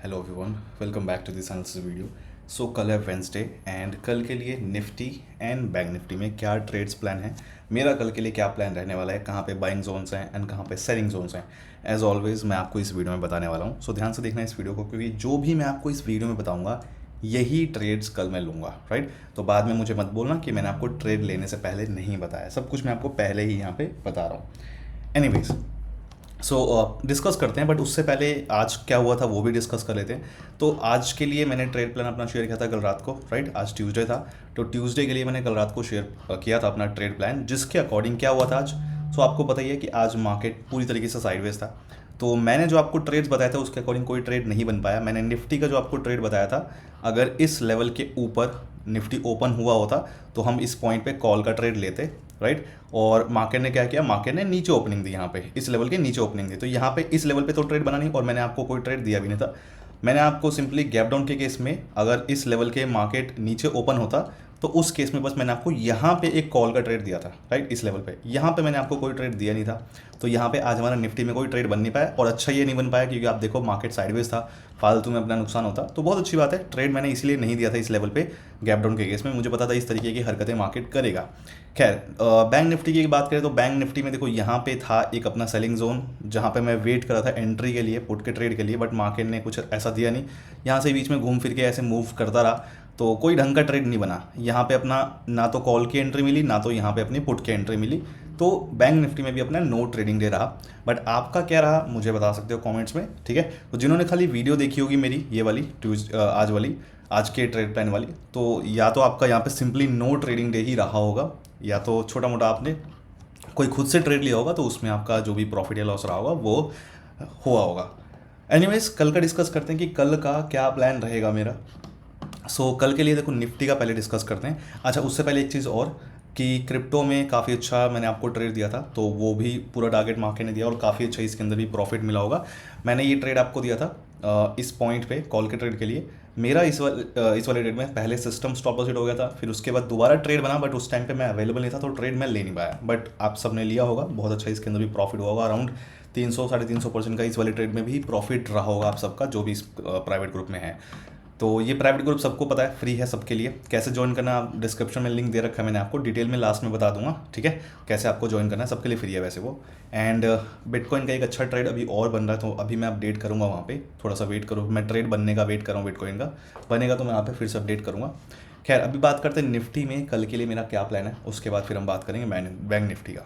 Hello everyone, welcome back to this analysis video. So कल है Wednesday and कल के लिए निफ्टी एंड बैंक निफ्टी में क्या ट्रेड्स प्लान है, मेरा कल के लिए क्या प्लान रहने वाला है, कहाँ पे बाइंग जोन्स हैं एंड कहाँ पे सेलिंग जोन्स हैं, एज ऑलवेज मैं आपको इस वीडियो में बताने वाला हूँ। सो ध्यान से देखना इस वीडियो को, क्योंकि जो भी मैं आपको इस वीडियो में बताऊँगा यही ट्रेड्स कल मैं लूँगा, राइट। तो बाद में मुझे मत बोलना कि मैंने आपको ट्रेड लेने से पहले नहीं बताया, सब कुछ मैं आपको पहले ही यहाँ पे बता रहा हूँ। एनीवेज, सो डिस्कस करते हैं, बट उससे पहले आज क्या हुआ था वो भी डिस्कस कर लेते हैं। तो आज के लिए मैंने ट्रेड प्लान अपना शेयर किया था कल रात को, राइट। आज ट्यूसडे था, तो ट्यूसडे के लिए मैंने कल रात को शेयर किया था अपना ट्रेड प्लान, जिसके अकॉर्डिंग क्या हुआ था आज। सो आपको पता ही है कि आज मार्केट पूरी तरीके से साइडवेज था। तो मैंने जो आपको ट्रेड्स बताया था उसके अकॉर्डिंग कोई ट्रेड नहीं बन पाया। मैंने निफ्टी का जो आपको ट्रेड बताया था, अगर इस लेवल के ऊपर निफ्टी ओपन हुआ होता तो हम इस पॉइंट पे कॉल का ट्रेड लेते, राइट। और मार्केट ने क्या किया, मार्केट ने नीचे ओपनिंग दी, यहाँ पे इस लेवल के नीचे ओपनिंग दी, तो यहाँ पे इस लेवल पे तो ट्रेड बना नहीं और मैंने आपको कोई ट्रेड दिया भी नहीं था। मैंने आपको सिंपली गैप डाउन के केस में अगर इस लेवल के मार्केट नीचे ओपन होता तो उस केस में बस मैंने आपको यहाँ पे एक कॉल का ट्रेड दिया था, राइट। इस लेवल पे यहाँ पे मैंने आपको कोई ट्रेड दिया नहीं था। तो यहाँ पे आज हमारा निफ्टी में कोई ट्रेड बन नहीं पाया, और अच्छा ये नहीं बन पाया क्योंकि आप देखो मार्केट साइडवेज था, फालतू में अपना नुकसान होता। तो बहुत अच्छी बात है, ट्रेड मैंने इसलिए नहीं दिया था इस लेवल पे गैप डाउन के केस में, मुझे पता था इस तरीके की हरकतें मार्केट करेगा। खैर, बैंक निफ्टी की बात करें तो बैंक निफ्टी में देखो यहाँ पे था एक अपना सेलिंग जोन, जहाँ पे मैं वेट कर रहा था एंट्री के लिए, पुट के ट्रेड के लिए, बट मार्केट ने कुछ ऐसा दिया नहीं। यहाँ से बीच में घूम फिर के ऐसे मूव करता रहा, तो कोई ढंग का ट्रेड नहीं बना। यहाँ पे अपना ना तो कॉल की एंट्री मिली, ना तो यहाँ पे अपनी पुट की एंट्री मिली। तो बैंक निफ्टी में भी अपना नो ट्रेडिंग डे रहा। बट आपका क्या रहा मुझे बता सकते हो कमेंट्स में, ठीक है। तो जिन्होंने खाली वीडियो देखी होगी मेरी ये वाली आज वाली, आज के ट्रेड प्लान वाली, तो या तो आपका यहाँ पे सिंपली नो ट्रेडिंग डे ही रहा होगा, या तो छोटा मोटा आपने कोई खुद से ट्रेड लिया होगा तो उसमें आपका जो भी प्रॉफिट या लॉस रहा होगा वो हुआ होगा। एनीवेज, कल का डिस्कस करते हैं कि कल का क्या प्लान रहेगा मेरा। कल के लिए देखो निफ्टी का पहले डिस्कस करते हैं। अच्छा, उससे पहले एक चीज़ और कि क्रिप्टो में काफ़ी अच्छा मैंने आपको ट्रेड दिया था, तो वो भी पूरा टारगेट मार्केट ने दिया और काफ़ी अच्छा इसके अंदर भी प्रॉफिट मिला होगा। मैंने ये ट्रेड आपको दिया था इस पॉइंट पे कॉल के ट्रेड के लिए। मेरा इस वाले ट्रेड में पहले सिस्टम स्टॉप लॉस हिट हो गया था, फिर उसके बाद दोबारा ट्रेड बना, बट उस टाइम पे मैं अवेलेबल नहीं था तो ट्रेड मैं ले नहीं पाया। बट आप सब ने लिया होगा, बहुत अच्छा इसके अंदर भी प्रॉफिट हुआ होगा, अराउंड 300-350% का इस वाले ट्रेड में भी प्रॉफिट रहा होगा आप सबका जो भी इस प्राइवेट ग्रुप में है। तो ये प्राइवेट ग्रुप सबको पता है, फ्री है सबके लिए। कैसे ज्वाइन करना, आप डिस्क्रिप्शन में लिंक दे रखा है मैंने आपको, डिटेल में लास्ट में बता दूंगा, ठीक है। कैसे आपको ज्वाइन करना है, सबके लिए फ्री है वैसे वो। एंड बिटकॉइन का एक अच्छा ट्रेड अभी और बन रहा है, तो अभी मैं अपडेट करूँगा वहाँ पे, थोड़ा सा वेट करो, मैं ट्रेड बनने का वेट कर रहा हूँ, बिटकॉइन का बनेगा तो मैं वहाँ पे फिर से अपडेट करूँगा। खैर, अभी बात करते हैं निफ्टी में कल के लिए मेरा क्या प्लान है, उसके बाद फिर हम बात करेंगे बैंक निफ्टी का।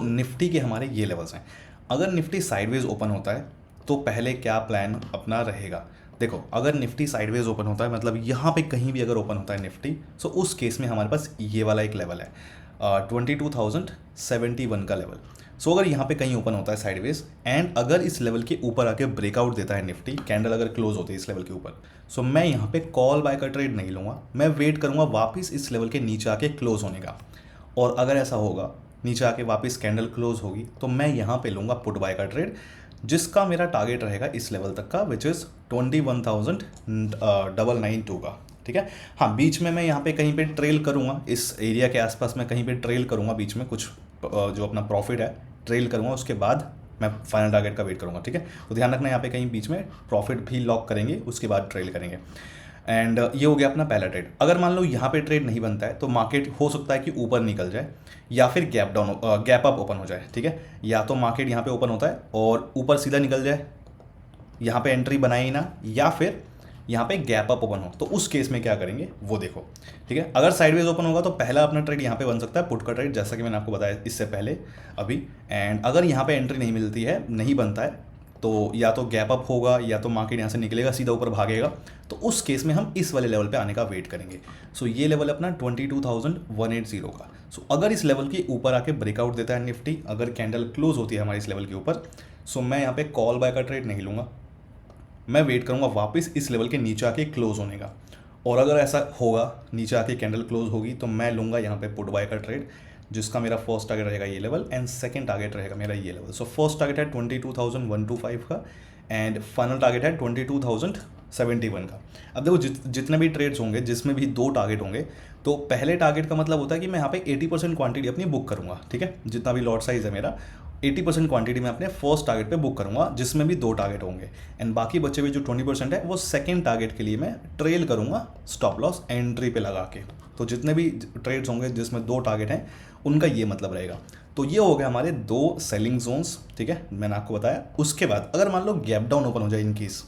निफ्टी के हमारे ये लेवल्स हैं। अगर निफ्टी साइडवेज ओपन होता है तो पहले क्या प्लान अपना रहेगा। देखो, अगर निफ्टी साइडवेज ओपन होता है, मतलब यहाँ पे कहीं भी अगर ओपन होता है निफ्टी, उस केस में हमारे पास ये वाला एक लेवल है 22,071 का लेवल। अगर यहाँ पे कहीं ओपन होता है साइडवेज एंड अगर इस लेवल के ऊपर आके ब्रेकआउट देता है निफ्टी, कैंडल अगर क्लोज होती है इस लेवल के ऊपर, मैं यहाँ पे कॉल बाय का ट्रेड नहीं लूँगा, मैं वेट करूँगा वापस इस लेवल के नीचे आके क्लोज होने का। और अगर ऐसा होगा, नीचे आके वापस कैंडल क्लोज होगी, तो मैं यहाँ पे लूँगा पुट बाय का ट्रेड, जिसका मेरा टारगेट रहेगा इस लेवल तक का, विच इज़ 21,992 का, ठीक है। हाँ, बीच में मैं यहाँ पे कहीं पे ट्रेल करूँगा, इस एरिया के आसपास मैं कहीं पे ट्रेल करूँगा, बीच में कुछ जो अपना प्रॉफिट है ट्रेल करूँगा, उसके बाद मैं फाइनल टारगेट का वेट करूँगा, ठीक है। तो ध्यान रखना, यहाँ पे कहीं बीच में प्रॉफिट भी लॉक करेंगे, उसके बाद ट्रेल करेंगे। एंड ये हो गया अपना पहला ट्रेड। अगर मान लो यहाँ पे ट्रेड नहीं बनता है तो मार्केट हो सकता है कि ऊपर निकल जाए या फिर गैप अप ओपन हो जाए, ठीक है। या तो मार्केट यहाँ पे ओपन होता है और ऊपर सीधा निकल जाए, यहाँ पे एंट्री बनाए ही ना, या फिर यहाँ पे गैप अप ओपन हो, तो उस केस में क्या करेंगे वो देखो, ठीक है। अगर साइडवेज ओपन होगा तो पहला अपना ट्रेड यहाँ पे बन सकता है पुट का ट्रेड, जैसा कि मैंने आपको बताया इससे पहले अभी। एंड अगर यहाँ पे एंट्री नहीं मिलती है, नहीं बनता है, तो या तो गैप अप होगा या तो मार्केट यहाँ से निकलेगा सीधा ऊपर भागेगा, तो उस केस में हम इस वाले लेवल पे आने का वेट करेंगे। ये लेवल अपना 22,180 का। अगर इस लेवल के ऊपर आके ब्रेकआउट देता है निफ्टी, अगर कैंडल क्लोज होती है हमारे इस लेवल के ऊपर, मैं यहाँ पे कॉल बाय का ट्रेड नहीं लूँगा, मैं वेट करूँगा वापस इस लेवल के नीचे आके क्लोज होने का। और अगर ऐसा होगा, नीचे आके कैंडल क्लोज होगी, तो मैं लूँगा यहाँ पे पुट बाय का ट्रेड, जिसका मेरा फर्स्ट टारगेट रहेगा ये लेवल एंड सेकंड टारगेट रहेगा मेरा ये लेवल। फर्स्ट टारगेट है 22,125 का एंड फाइनल टारगेट है 22,071 का। अब देखो, जितने भी ट्रेड्स होंगे जिसमें भी दो टारगेट होंगे, तो पहले टारगेट का मतलब होता है कि मैं यहाँ पे 80% क्वांटिटी अपनी बुक करूँगा, ठीक है, जितना भी लॉट साइज़ है मेरा, 80% क्वांटिटी मैं अपने फर्स्ट टारगेट पे बुक करूंगा, जिसमें भी 2 टारगेट होंगे, एंड बाकी बचे हुए जो 20% है वो सेकेंड टारगेट के लिए मैं ट्रेल करूंगा स्टॉप लॉस एंट्री पे लगा के। तो जितने भी ट्रेड्स होंगे जिसमें 2 टारगेट हैं उनका ये मतलब रहेगा। तो ये हो गया हमारे 2 सेलिंग जोन्स, ठीक है, मैंने आपको बताया। उसके बाद अगर मान लो गैप डाउन ओपन हो जाए इन केस,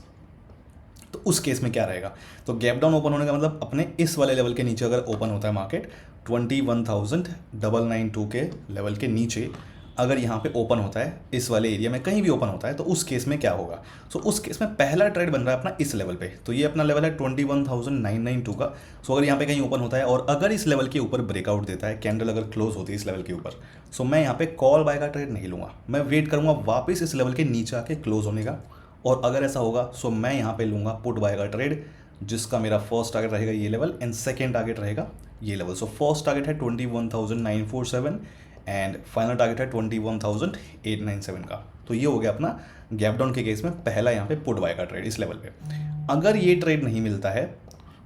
तो उस केस में क्या रहेगा? तो गैप डाउन ओपन होने का मतलब अपने इस वाले लेवल के नीचे अगर ओपन होता है मार्केट 21,992 के लेवल के नीचे अगर यहाँ पे ओपन होता है, इस वाले एरिया में कहीं भी ओपन होता है, तो उस केस में क्या होगा? सो उस केस में पहला ट्रेड बन रहा है अपना इस लेवल पे, तो ये अपना लेवल है 21,992 का। सो अगर यहाँ पे कहीं ओपन होता है और अगर इस लेवल के ऊपर ब्रेकआउट देता है, कैंडल अगर क्लोज होती है इस लेवल के ऊपर, सो मैं यहाँ पे कॉल बाय का ट्रेड नहीं लूँगा, मैं वेट करूँगा वापस इस लेवल के नीचे आके क्लोज होने का। और अगर ऐसा होगा सो मैं यहाँ पे लूँगा पुट बाय का ट्रेड, जिसका मेरा फर्स्ट टारगेट रहेगा ये लेवल एंड सेकेंड टारगेट रहेगा ये लेवल। सो फर्स्ट टारगेट है 21,947 एंड फाइनल टारगेट है 21,897 का। तो ये हो गया अपना गैप डाउन के केस में पहला यहाँ पे पुट बाय का ट्रेड इस लेवल पे। अगर ये ट्रेड नहीं मिलता है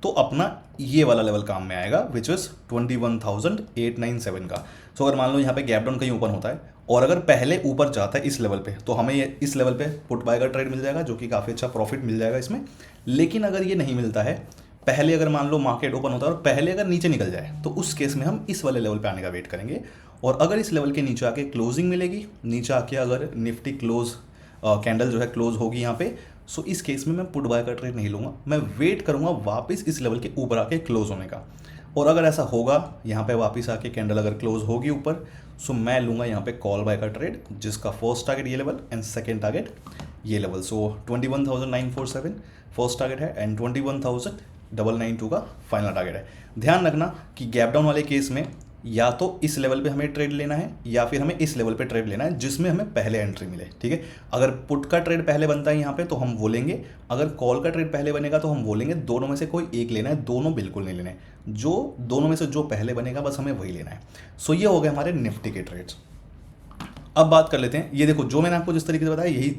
तो अपना ये वाला लेवल काम में आएगा विच इज़ 21,897 का। सो अगर मान लो यहाँ पे गैप डाउन कहीं ओपन होता है और अगर पहले ऊपर जाता है इस लेवल पे, तो हमें ये इस लेवल पे पुट बाय का ट्रेड मिल जाएगा, जो कि काफ़ी अच्छा प्रॉफिट मिल जाएगा इसमें। लेकिन अगर ये नहीं मिलता है, पहले अगर मान लो मार्केट ओपन होता है और पहले अगर नीचे निकल जाए, तो उस केस में हम इस वाले लेवल पे आने का वेट करेंगे। और अगर इस लेवल के नीचे आके क्लोजिंग मिलेगी, नीचे आके अगर निफ्टी क्लोज कैंडल जो है क्लोज होगी यहाँ पे, सो इस केस में मैं पुट बाय का ट्रेड नहीं लूँगा, मैं वेट करूँगा वापस इस लेवल के ऊपर आके क्लोज होने का। और अगर ऐसा होगा यहाँ पे वापस आके कैंडल अगर क्लोज होगी ऊपर, सो मैं लूँगा यहाँ पे कॉल बाय का ट्रेड, जिसका फर्स्ट टारगेट ये लेवल एंड सेकेंड टारगेट ये लेवल। सो 21,947 फर्स्ट टारगेट है एंड 21,992 का फाइनल टारगेट है। ध्यान रखना कि गैप डाउन वाले केस में या तो इस लेवल पे हमें ट्रेड लेना है या फिर हमें इस लेवल पे ट्रेड लेना है जिसमें हमें पहले एंट्री मिले, ठीक है। अगर पुट का ट्रेड पहले बनता है यहाँ पे तो हम वो लेंगे, अगर कॉल का ट्रेड पहले बनेगा तो हम वो लेंगे। दोनों में से कोई एक लेना है, दोनों बिल्कुल नहीं लेने, जो दोनों में से जो पहले बनेगा बस हमें वही लेना है। सो ये हो गए हमारे निफ्टी के ट्रेड्स। अब बात कर लेते हैं, ये देखो जो मैंने आपको जिस तरीके से बताया यही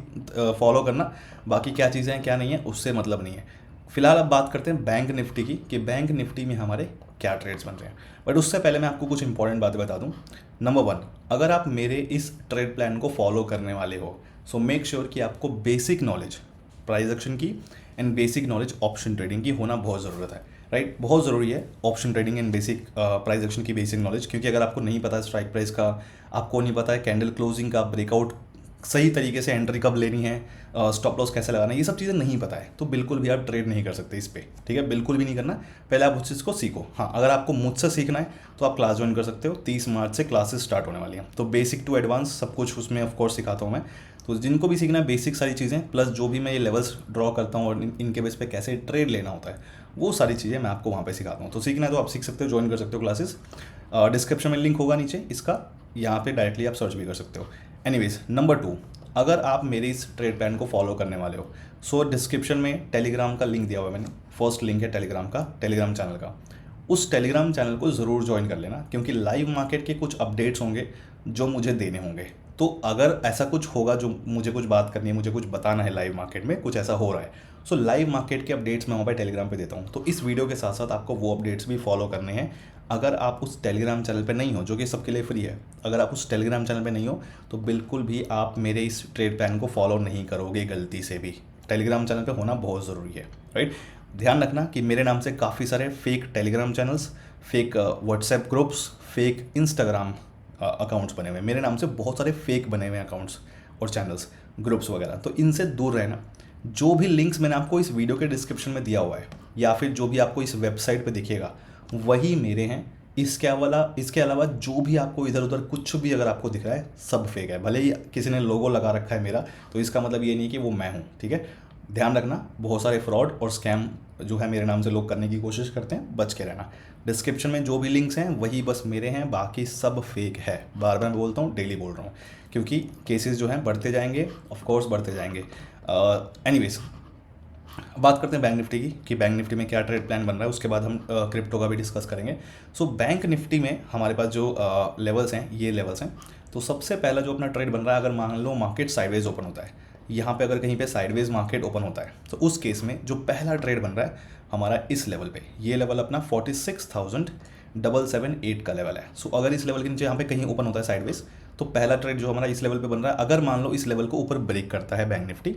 फॉलो करना, बाकी क्या चीज़ें हैं क्या नहीं है उससे मतलब नहीं है। फिलहाल अब बात करते हैं बैंक निफ्टी की, कि बैंक निफ्टी में हमारे क्या ट्रेड्स बन रहे हैं। बट उससे पहले मैं आपको कुछ इंपॉर्टेंट बातें बता दूं। नंबर 1, अगर आप मेरे इस ट्रेड प्लान को फॉलो करने वाले हो, सो मेक श्योर कि आपको बेसिक नॉलेज प्राइस एक्शन की and basic knowledge option trading की होना बहुत ज़रूरत है, राइट। बहुत ज़रूरी है option trading and basic price action की बेसिक नॉलेज, क्योंकि अगर आपको नहीं पता है स्ट्राइक प्राइस का, आपको नहीं पता है कैंडल क्लोजिंग का, ब्रेकआउट सही तरीके से एंट्री कब लेनी है, स्टॉप लॉस कैसे लगाना है, ये सब चीज़ें नहीं पता है तो बिल्कुल भी आप ट्रेड नहीं कर सकते इस पर, ठीक है। बिल्कुल भी नहीं करना, पहले आप उस चीज़ को सीखो। हाँ, अगर आपको मुझसे सीखना है तो आप क्लास ज्वाइन कर सकते हो, 30 मार्च से क्लासेस स्टार्ट होने वाली हैं। तो बेसिक टू एडवांस सब कुछ उसमें ऑफकोर्स सिखाता हूँ मैं। तो जिनको भी सीखना है बेसिक सारी चीज़ें प्लस जो भी मैं ये लेवल्स ड्रॉ करता हूँ और इनके बेस पे कैसे ट्रेड लेना होता है, वो सारी चीज़ें मैं आपको वहाँ पे सिखाता हूँ। तो सीखना है तो आप सीख सकते हो, ज्वाइन कर सकते हो क्लासेस। डिस्क्रिप्शन में लिंक होगा नीचे इसका, यहाँ पे डायरेक्टली आप सर्च भी कर सकते हो। एनीवेज, नंबर 2, अगर आप मेरे इस ट्रेड प्लान को फॉलो करने वाले हो, सो डिस्क्रिप्शन में टेलीग्राम का लिंक दिया हुआ है मैंने, फर्स्ट लिंक है टेलीग्राम का, टेलीग्राम चैनल का। उस टेलीग्राम चैनल को ज़रूर ज्वाइन कर लेना, क्योंकि लाइव मार्केट के कुछ अपडेट्स होंगे जो मुझे देने होंगे। तो अगर ऐसा कुछ होगा जो मुझे कुछ बात करनी है, मुझे कुछ बताना है लाइव मार्केट में कुछ ऐसा हो रहा है, सो लाइव मार्केट के अपडेट्स मैं वहाँ पर टेलीग्राम पे देता हूँ। तो इस वीडियो के साथ साथ आपको वो अपडेट्स भी फॉलो करने हैं। अगर आप उस टेलीग्राम चैनल पे नहीं हो, जो कि सबके लिए फ्री है, अगर आप उस टेलीग्राम चैनल पे नहीं हो तो बिल्कुल भी आप मेरे इस ट्रेड प्लान को फॉलो नहीं करोगे गलती से भी। टेलीग्राम चैनल पे होना बहुत ज़रूरी है, राइट। ध्यान रखना कि मेरे नाम से काफ़ी सारे fake Telegram channels, fake WhatsApp groups, fake Instagram accounts बने हुए हैं। मेरे नाम से बहुत सारे फेक बने हुए अकाउंट्स और चैनल्स, ग्रुप्स वगैरह, तो इनसे दूर रहना। जो भी लिंक्स मैंने आपको इस वीडियो के डिस्क्रिप्शन में दिया हुआ है या फिर जो भी आपको इस वेबसाइट पे दिखेगा वही मेरे हैं। इसके अलावा जो भी आपको इधर उधर कुछ भी अगर आपको दिख रहा है सब फेक है। भले ही किसी ने लोगो लगा रखा है मेरा, तो इसका मतलब ये नहीं कि वो मैं हूँ, ठीक है। ध्यान रखना, बहुत सारे फ्रॉड और स्कैम जो है मेरे नाम से लोग करने की कोशिश करते हैं, बच के रहना। डिस्क्रिप्शन में जो भी लिंक्स हैं वही बस मेरे हैं, बाकी सब फेक है। बार बार बोलता हूँ, डेली बोल रहा हूँ, क्योंकि केसेस जो हैं बढ़ते जाएंगे, ऑफकोर्स बढ़ते जाएंगे। एनीवेज, बात करते हैं बैंक निफ्टी की, कि बैंक निफ्टी में क्या ट्रेड प्लान बन रहा है। उसके बाद हम क्रिप्टो का भी डिस्कस करेंगे। सो बैंक निफ्टी में हमारे पास जो लेवल्स हैं, ये लेवल्स हैं। तो सबसे पहला जो अपना ट्रेड बन रहा है, अगर मान लो मार्केट साइडवेज ओपन होता है, यहाँ पे अगर कहीं पे साइडवेज मार्केट ओपन होता है, तो उस केस में जो पहला ट्रेड बन रहा है हमारा इस लेवल पे, ये लेवल अपना 46,778 का लेवल है। सो अगर इस लेवल के नीचे यहाँ पे कहीं ओपन होता है साइडवेज, तो पहला ट्रेड जो हमारा इस लेवल पे बन रहा है, अगर मान लो इस लेवल को ऊपर ब्रेक करता है बैंक निफ्टी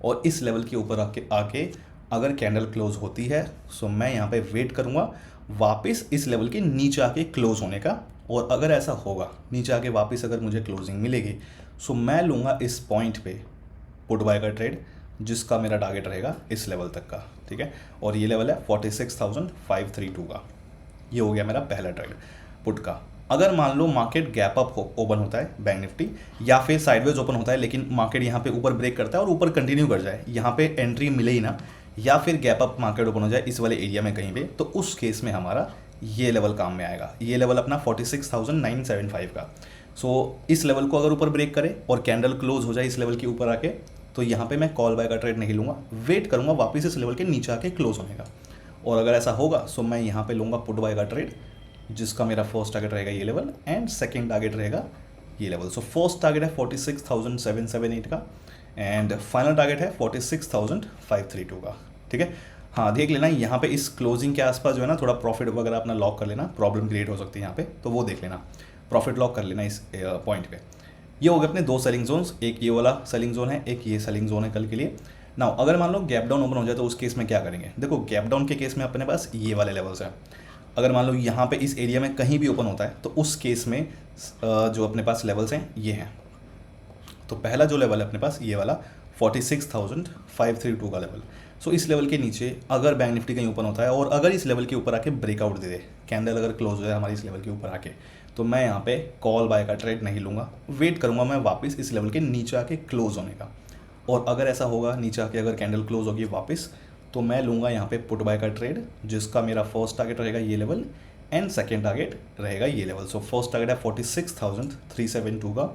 और इस लेवल के ऊपर आके अगर कैंडल क्लोज होती है, सो मैं यहाँ पे वेट करूँगा वापस इस लेवल के नीचे आके क्लोज होने का। और अगर ऐसा होगा, नीचे आके वापस अगर मुझे क्लोजिंग मिलेगी, सो मैं लूँगा इस पॉइंट पे पुट बाय का ट्रेड, जिसका मेरा टारगेट रहेगा इस लेवल तक का, ठीक है। और ये लेवल है 46,532 का। ये हो गया मेरा पहला ट्रेड पुट का। अगर मान लो मार्केट गैप अप ओपन होता है बैंक निफ्टी, या फिर साइडवेज ओपन होता है लेकिन मार्केट यहाँ पे ऊपर ब्रेक करता है और ऊपर कंटिन्यू कर जाए, यहाँ पे एंट्री मिले ही ना, या फिर गैप अप मार्केट ओपन हो जाए इस वाले एरिया में कहीं पे, तो उस केस में हमारा ये लेवल काम में आएगा। ये लेवल अपना 46,975 का। सो इस लेवल को अगर ऊपर ब्रेक करे और कैंडल क्लोज हो जाए इस लेवल के ऊपर आके, तो यहाँ पे मैं कॉल बाय का ट्रेड नहीं लूँगा, वेट करूँगा वापस इस लेवल के नीचे आके क्लोज होने का। और अगर ऐसा होगा सो मैं यहाँ पे लूँगा पुट बाय का ट्रेड, जिसका मेरा फर्स्ट टारगेट रहेगा ये लेवल एंड सेकंड टारगेट रहेगा ये लेवल। सो फर्स्ट टारगेट है 46,778 का एंड फाइनल टारगेट है 46,532 का, ठीक है। हाँ, देख लेना यहाँ पे इस क्लोजिंग के आसपास जो है ना, थोड़ा प्रॉफिट वगैरह अपना लॉक कर लेना, प्रॉब्लम क्रिएट हो सकती है यहाँ पे, तो वो देख लेना, प्रॉफिट लॉक कर लेना इस पॉइंट पे। ये हो गए अपने दो सेलिंग जोन्स, एक ये वाला सेलिंग जोन है, एक ये सेलिंग जोन है कल के लिए। नाउ अगर मान लो गैप डाउन ओपन हो जाए तो उस केस में क्या करेंगे? देखो, गैप डाउन के केस में अपने पास ये वाले लेवल्स हैं। अगर मान लो यहाँ पे इस एरिया में कहीं भी ओपन होता है तो उस केस में जो अपने पास लेवल्स हैं ये हैं। तो पहला जो लेवल है अपने पास ये वाला 46,532 का लेवल। सो इस लेवल के नीचे अगर बैंक निफ्टी कहीं ओपन होता है और अगर इस लेवल के ऊपर आके ब्रेकआउट दे दे, कैंडल अगर क्लोज हो जाए हमारी इस लेवल के ऊपर आके, तो मैं यहाँ पे कॉल बाय का ट्रेड नहीं लूँगा, वेट करूँगा मैं वापस इस लेवल के नीचे आके क्लोज होने का। और अगर ऐसा होगा नीचे आके अगर कैंडल क्लोज होगी वापस, तो मैं लूँगा यहाँ पे पुट बाय का ट्रेड, जिसका मेरा फर्स्ट टारगेट रहेगा ये लेवल एंड सेकेंड टारगेट रहेगा ये लेवल। सो फर्स्ट टारगेट है 46,372 का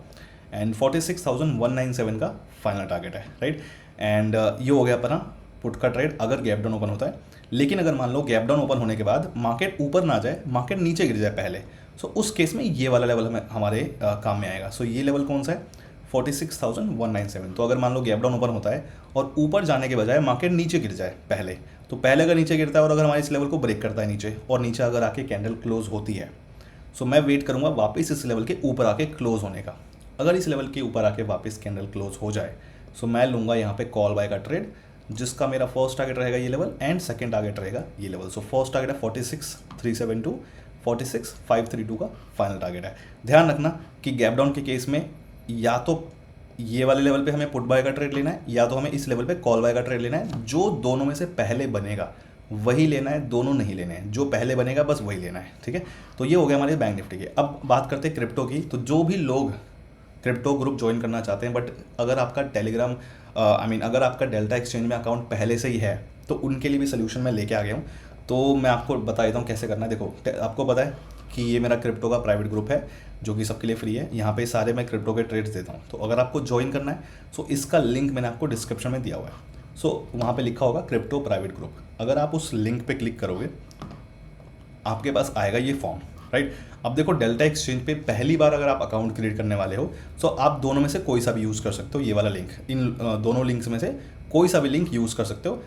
एंड 46,197 का फाइनल टारगेट है, राइट। एंड ये हो गया अपना पुट का ट्रेड अगर गैप डाउन ओपन होता है। लेकिन अगर मान लो गैप डाउन ओपन होने के बाद मार्केट ऊपर ना जाए, मार्केट नीचे गिर जाए पहले, सो उस केस में ये वाला लेवल हमारे काम में आएगा। सो ये लेवल कौन सा है? 46,197। तो अगर मान लो गैप डाउन ओपन होता है और ऊपर जाने के बजाय मार्केट नीचे गिर जाए पहले, तो पहले अगर नीचे गिरता है और अगर हमारे इस लेवल को ब्रेक करता है नीचे, और नीचे अगर आके कैंडल क्लोज होती है, सो मैं वेट करूँगा वापस इस लेवल के ऊपर आके क्लोज होने का। अगर इस लेवल के ऊपर आके वापस कैंडल क्लोज हो जाए, सो मैं लूँगा यहाँ पे कॉल बाय का ट्रेड, जिसका मेरा फर्स्ट टारगेट रहेगा ये लेवल एंड सेकंड टारगेट रहेगा ये लेवल। सो फर्स्ट टारगेट है 46,372, 46,532 का फाइनल टारगेट है। ध्यान रखना कि गैप डाउन के केस में या तो ये वाले लेवल पे हमें पुट बाय का ट्रेड लेना है, या तो हमें इस लेवल पे कॉल बाय का ट्रेड लेना है। जो दोनों में से पहले बनेगा वही लेना है, दोनों नहीं लेने हैं, जो पहले बनेगा बस वही लेना है, ठीक है। तो ये हो गया हमारे बैंक निफ्टी के। अब बात करते हैं क्रिप्टो की। तो जो भी लोग क्रिप्टो ग्रुप ज्वाइन करना चाहते हैं, बट अगर आपका टेलीग्राम अगर आपका डेल्टा एक्सचेंज में अकाउंट पहले से ही है, तो उनके लिए भी सोल्यूशन मैं लेके आ गया हूँ। तो मैं आपको बता देता हूँ कैसे करना है। देखो, आपको पता है कि ये मेरा क्रिप्टो का प्राइवेट ग्रुप है जो कि सबके लिए फ्री है। यहाँ पे सारे मैं क्रिप्टो के ट्रेड्स देता हूँ। तो अगर आपको ज्वाइन करना है, सो इसका लिंक मैंने आपको डिस्क्रिप्शन में दिया हुआ है। सो वहाँ पे लिखा होगा क्रिप्टो प्राइवेट ग्रुप। अगर आप उस लिंक पे क्लिक करोगे, आपके पास आएगा ये फॉर्म, राइट। अब देखो, डेल्टा एक्सचेंज पे पहली बार अगर आप अकाउंट क्रिएट करने वाले हो, तो आप दोनों में से कोई सा भी यूज़ कर सकते हो। ये वाला लिंक, इन दोनों लिंक्स में से कोई सा भी लिंक यूज़ कर सकते हो।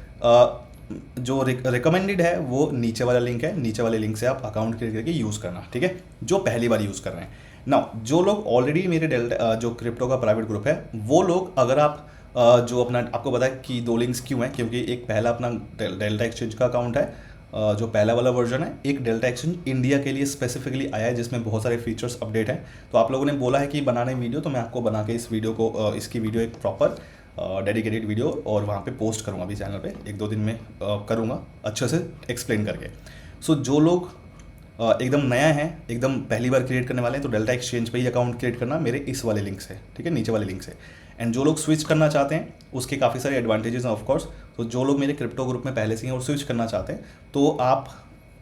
जो रिकमेंडेड है वो नीचे वाला लिंक है, नीचे वाले लिंक से आप अकाउंट क्रिएट करके यूज़ करना, ठीक है, जो पहली बार यूज़ कर रहे हैं ना। जो लोग ऑलरेडी मेरे डेल्टा जो क्रिप्टो का प्राइवेट ग्रुप है, वो लोग, अगर आप जो अपना, आपको पता है कि दो लिंक्स क्यों हैं, क्योंकि एक पहला अपना डेल्टा एक्सचेंज का अकाउंट है, जो पहला वाला वर्जन है। एक डेल्टा एक्सचेंज इंडिया के लिए स्पेसिफिकली आया है, जिसमें बहुत सारे फीचर्स अपडेट हैं। तो आप लोगों ने बोला है कि बनाने वीडियो, तो मैं आपको बना के इस वीडियो को इसकी वीडियो एक प्रॉपर डेडिकेटेड वीडियो और वहाँ पे पोस्ट करूँगा अभी चैनल पे, 1-2 दिन में करूँगा अच्छे से एक्सप्लेन करके। सो जो लोग एकदम नया है, एकदम पहली बार क्रिएट करने वाले हैं, तो डेल्टा एक्सचेंज पे ही अकाउंट क्रिएट करना मेरे इस वाले लिंक से, ठीक है, नीचे वाले लिंक से। एंड जो लोग स्विच करना चाहते हैं, उसके काफ़ी सारे एडवांटेजेस हैं ऑफकोर्स। तो जो लोग मेरे क्रिप्टो ग्रुप में पहले से हैं और स्विच करना चाहते हैं, तो आप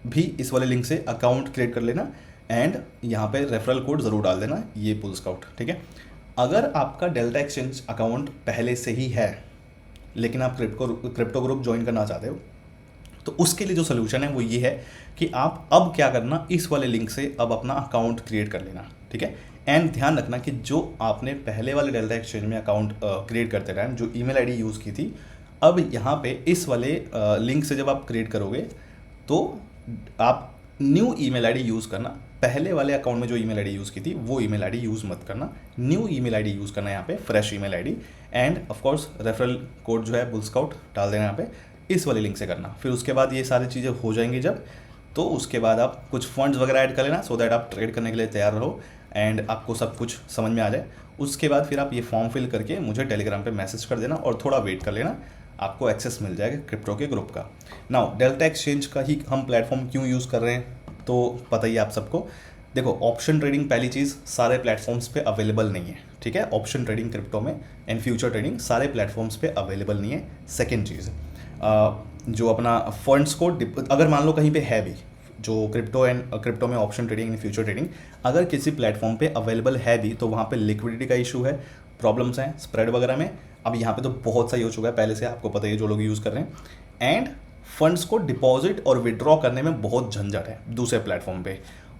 भी इस वाले लिंक से अकाउंट क्रिएट कर लेना एंड यहाँ पे रेफरल कोड ज़रूर डाल देना, ये पुल स्काउट, ठीक है। अगर आपका डेल्टा एक्सचेंज अकाउंट पहले से ही है, लेकिन आप क्रिप्टो ग्रुप ज्वाइन करना चाहते हो, तो उसके लिए जो सोल्यूशन है वो ये है कि आप अब क्या करना, इस वाले लिंक से अब अपना अकाउंट क्रिएट कर लेना, ठीक है। एंड ध्यान रखना कि जो आपने पहले वाले डेल्टा एक्सचेंज में अकाउंट क्रिएट करते टाइम जो ईमेल आईडी यूज़ की थी, अब यहाँ पे इस वाले लिंक से जब आप क्रिएट करोगे, तो आप न्यू ईमेल आईडी यूज़ करना पहले वाले अकाउंट में जो ईमेल आईडी यूज़ की थी वो ईमेल आईडी यूज़ मत करना, न्यू ईमेल आईडी यूज़ करना है यहाँ पे, fresh email ID. End of course referral code जो है बुल स्काउट डाल देना यहाँ पे, इस वाले लिंक से करना। फिर उसके बाद ये सारी चीज़ें हो जाएंगी जब, तो उसके बाद आप कुछ फंड्स वगैरह ऐड कर लेना सो दैट आप ट्रेड करने के लिए तैयार रहो एंड आपको सब कुछ समझ में आ जाए। उसके बाद फिर आप ये फॉर्म फिल करके मुझे टेलीग्राम पे मैसेज कर देना और थोड़ा वेट कर लेना, आपको एक्सेस मिल जाएगा क्रिप्टो के ग्रुप का। नाउ डेल्टा एक्सचेंज का ही हम प्लेटफॉर्म क्यों यूज़ कर रहे हैं तो पता ही है आप सबको। देखो ऑप्शन ट्रेडिंग पहली चीज़ सारे प्लेटफॉर्म्स पे अवेलेबल नहीं है, ठीक है। ऑप्शन ट्रेडिंग क्रिप्टो में एंड फ्यूचर ट्रेडिंग सारे प्लेटफॉर्म्स पे अवेलेबल नहीं है। सेकेंड चीज़ जो अपना फंड्स को अगर मान लो कहीं पे है भी जो क्रिप्टो में option trading and future trading अगर किसी प्लेटफॉर्म पे अवेलेबल है भी तो वहाँ पे लिक्विडिटी का इशू है, प्रॉब्लम्स हैं स्प्रेड वगैरह में। अब यहाँ पे तो बहुत सही हो चुका है पहले से, आपको पता ही है जो लोग यूज़ कर रहे हैं। एंड फंड्स को डिपॉजिट और विड्रॉ करने में बहुत झंझट है दूसरे प्लेटफॉर्म पे,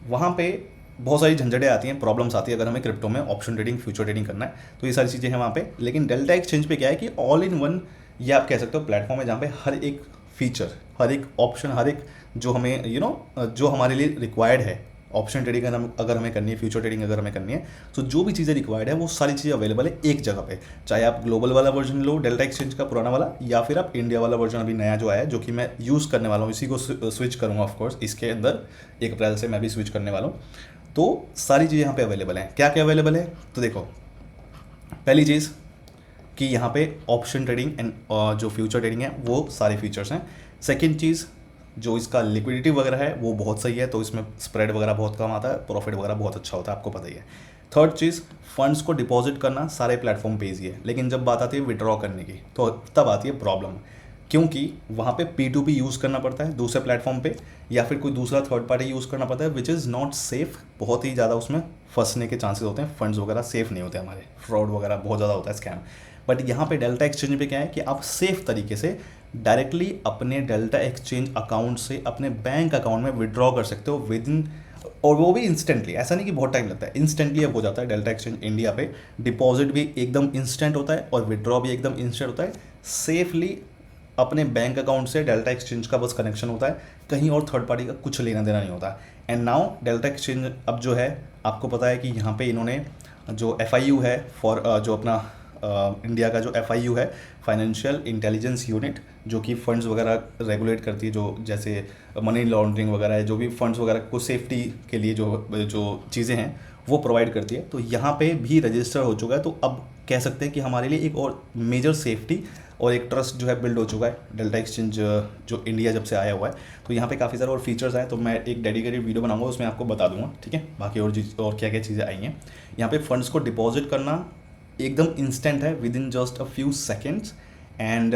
वहाँ पे बहुत सारी झंझटें आती हैं, प्रॉब्लम्स आती है अगर हमें क्रिप्टो में ऑप्शन ट्रेडिंग फ्यूचर ट्रेडिंग करना है, तो ये सारी चीज़ें हैं वहाँ पे। लेकिन डेल्टा एक्सचेंज पे क्या है कि ऑल इन वन ये आप कह सकते हो प्लेटफॉर्म है जहाँ पे हर एक फीचर, हर एक ऑप्शन, हर एक जो हमें जो हमारे लिए रिक्वायर्ड है ऑप्शन ट्रेडिंग अगर हमें करनी है, फ्यूचर ट्रेडिंग अगर हमें करनी है, तो जो भी चीज़ें रिक्वायर्ड है वो सारी चीज़ें अवेलेबल है एक जगह पे। चाहे आप ग्लोबल वाला वर्जन लो डेल्टा एक्सचेंज का पुराना वाला, या फिर आप इंडिया वाला वर्जन अभी नया जो आया है जो कि मैं यूज़ करने वाला हूँ, इसी को स्विच करूँगा ऑफकोर्स इसके अंदर 1 अप्रैल से मैं भी स्विच करने वाला हूँ। तो सारी चीज़ें यहाँ पे अवेलेबल हैं। क्या क्या अवेलेबल है तो देखो, पहली चीज़ कि यहाँ पे ऑप्शन ट्रेडिंग एंड जो फ्यूचर ट्रेडिंग है वो सारे फीचर्स हैं। सेकेंड चीज़ जो इसका लिक्विडिटी वगैरह है वो बहुत सही है, तो इसमें स्प्रेड वगैरह बहुत कम आता है, प्रॉफिट वगैरह बहुत अच्छा होता है, आपको पता ही है। थर्ड चीज़ फंड्स को डिपॉजिट करना सारे प्लेटफॉर्म पे ईजी है, लेकिन जब बात आती है विड्रॉ करने की तो तब आती है प्रॉब्लम, क्योंकि वहाँ पे P2P यूज़ करना पड़ता है दूसरे प्लेटफॉर्म पे, या फिर कोई दूसरा थर्ड पार्टी यूज़ करना पड़ता है विच इज़ नॉट सेफ़। बहुत ही ज़्यादा उसमें फंसने के चांसेस होते हैं, फंड्स वगैरह सेफ़ नहीं होते हमारे, फ्रॉड वगैरह बहुत ज़्यादा होता है, स्कैम। बट यहाँ पे डेल्टा एक्सचेंज पे क्या है कि आप सेफ़ तरीके से डायरेक्टली अपने डेल्टा एक्सचेंज अकाउंट से अपने बैंक अकाउंट में विड्रॉ कर सकते हो विद इन, और वो भी इंस्टेंटली, ऐसा नहीं कि बहुत टाइम लगता है, इंस्टेंटली अब हो जाता है डेल्टा एक्सचेंज इंडिया पे। डिपॉजिट भी एकदम इंस्टेंट होता है और विड्रॉ भी एकदम इंस्टेंट होता है। सेफली अपने बैंक अकाउंट से डेल्टा एक्सचेंज का बस कनेक्शन होता है, कहीं और थर्ड पार्टी का कुछ लेना देना नहीं होता। एंड नाउ डेल्टा एक्सचेंज अब जो है आपको पता है कि यहाँ पे इन्होंने जो FIU है फॉर जो अपना इंडिया का जो FIU है, फाइनेंशियल इंटेलिजेंस यूनिट, जो कि फंड्स वगैरह रेगुलेट करती है, जो जैसे मनी लॉन्ड्रिंग वगैरह है, जो भी फंड्स वगैरह को सेफ्टी के लिए जो चीज़ें हैं वो प्रोवाइड करती है, तो यहाँ पे भी रजिस्टर हो चुका है। तो अब कह सकते हैं कि हमारे लिए एक और मेजर सेफ्टी और एक ट्रस्ट जो है बिल्ड हो चुका है डेल्टा एक्सचेंज जो इंडिया जब से आया हुआ है। तो यहाँ पे काफ़ी सारे और फीचर्स आए, तो मैं एक डेडिकेटेड वीडियो बनाऊंगा उसमें आपको बता दूंगा, ठीक है, बाकी और क्या क्या चीज़ें आई हैं। यहाँ पे फंड्स को डिपॉजिट करना एकदम इंस्टेंट है, with in just a few seconds, and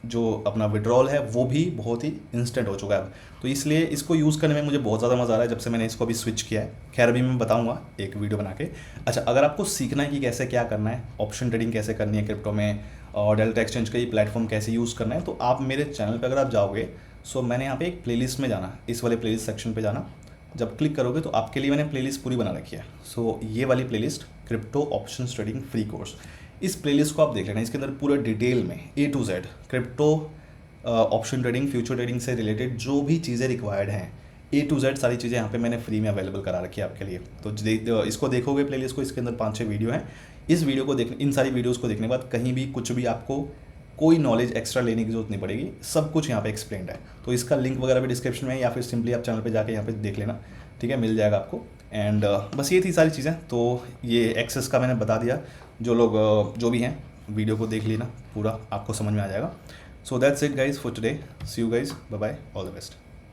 जो अपना विड्रॉल है वो भी बहुत ही इंस्टेंट हो चुका है। तो इसलिए इसको यूज़ करने में मुझे बहुत ज़्यादा मज़ा आ रहा है जब से मैंने इसको अभी स्विच किया है। खैर अभी मैं बताऊंगा एक वीडियो बना के। अच्छा, अगर आपको सीखना है कि कैसे क्या करना है, ऑप्शन ट्रेडिंग कैसे करनी है क्रिप्टो में, और डेल्टा एक्सचेंज का ये प्लेटफॉर्म कैसे यूज़ करना है, तो आप मेरे चैनल पर अगर आप जाओगे, सो मैंने यहाँ पे एक प्लेलिस्ट में जाना, इस वाले प्लेलिस्ट सेक्शन पे जाना, जब क्लिक करोगे तो आपके लिए मैंने प्लेलिस्ट पूरी बना रखी है। सो ये वाली playlist crypto option trading free course, इस प्लेलिस्ट को आप देख लेना। इसके अंदर पूरे डिटेल में A to Z crypto option trading future trading से रिलेटेड जो भी चीज़ें रिक्वायर्ड हैं A to Z सारी चीज़ें यहाँ पे मैंने फ्री में अवेलेबल करा रखी है आपके लिए। तो इसको देखोगे प्लेलिस्ट को, इसके अंदर 5-6 वीडियो हैं। इस वीडियो को देखने, इन सारी वीडियोज़ को देखने के बाद कहीं भी कुछ भी आपको कोई नॉलेज एक्स्ट्रा लेने की जरूरत नहीं पड़ेगी, सब कुछ यहाँ पे एक्सप्लेन्ड है। तो इसका लिंक वगैरह भी डिस्क्रिप्शन में है, या फिर सिंपली आप चैनल पे जाके यहाँ पे देख लेना, ठीक है, मिल जाएगा आपको। एंड बस ये थी सारी चीज़ें। तो ये एक्सेस का मैंने बता दिया, जो लोग जो भी हैं वीडियो को देख लेना, पूरा आपको समझ में आ जाएगा। So that's it guys for today, see you guys, bye bye, all the best.